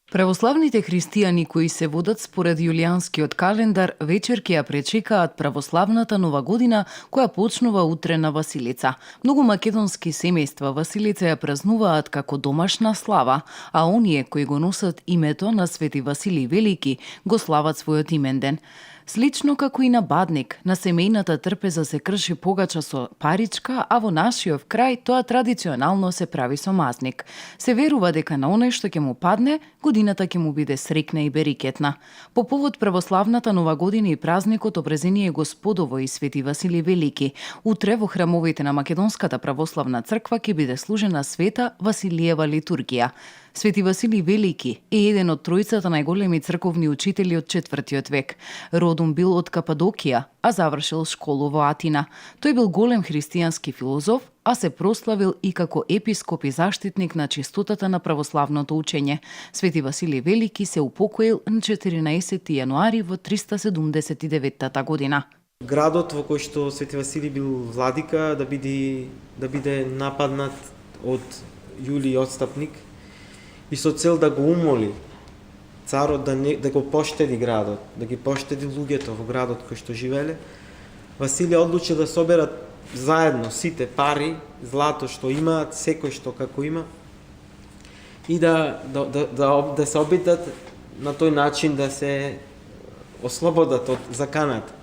Православните христијани кои се водат според јулијанскиот календар вечер ќе ја пречекаат православната нова година која почнува утре на Василица. Многу македонски семејства Василица ја празнуваат како домашна слава, а оние кои го носат името на Свети Василий Велики го слават својот именден. Слично како и на Бадник, на семејната трпеза се крши погача со паричка, а во нашиот крај тоа традиционално се прави со мазник. Се верува дека на оној што ќе му падне, годината ќе му биде срекна и берикетна. По повод православната нова година и празникот Обрезение Господово и Свети Василий Велики, утре во храмовите на Македонската православна црква ќе биде служена света Василиева литургија. Свети Василий Велики е еден од тројцата најголеми црковни учители од 4 век. Родом бил од Кападокија, а завршил школу во Атина. Тој бил голем христијански филозоф, а се прославил и како епископ и заштитник на чистотата на православното учење. Свети Василий Велики се упокоил на 14 јануари во 379 година. Градот во кој што Свети Василий бил владика да биде нападнат од Јулиј Отстапник и со цел да го умоли царот да го поштеди градот, да ги поштеди луѓето во градот кој што живееле, Василий одлучи да соберат заедно сите пари, злато што имаат, секој што како има, и да се обидат на тој начин да се ослободат од заканата.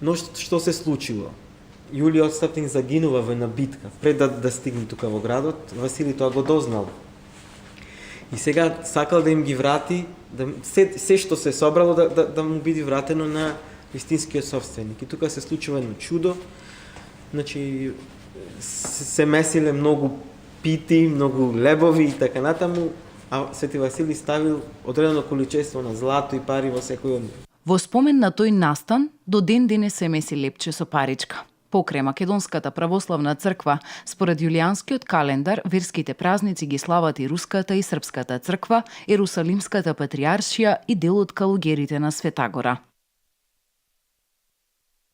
Но што се случило? Јулиј Отстапник загинува во една битка, пред да стигне тука во градот. Василий тоа го дознал. И сега сакал да им ги врати, се што се собрало да му биде вратено на вистинскиот собственик. И тука се случува едно чудо. Значи, се месиле многу пити, многу лебови и така натаму, а Свети Василий ставил одредено количество на злато и пари во секој од нив. Во спомен на тој настан, до ден денес се меси лепче со паричка. Покрај Македонската православна црква, според јулијанскиот календар, верските празници ги слават и Руската и Српската црква, Ерусалимската патриаршија и дел од калугерите на Света Гора.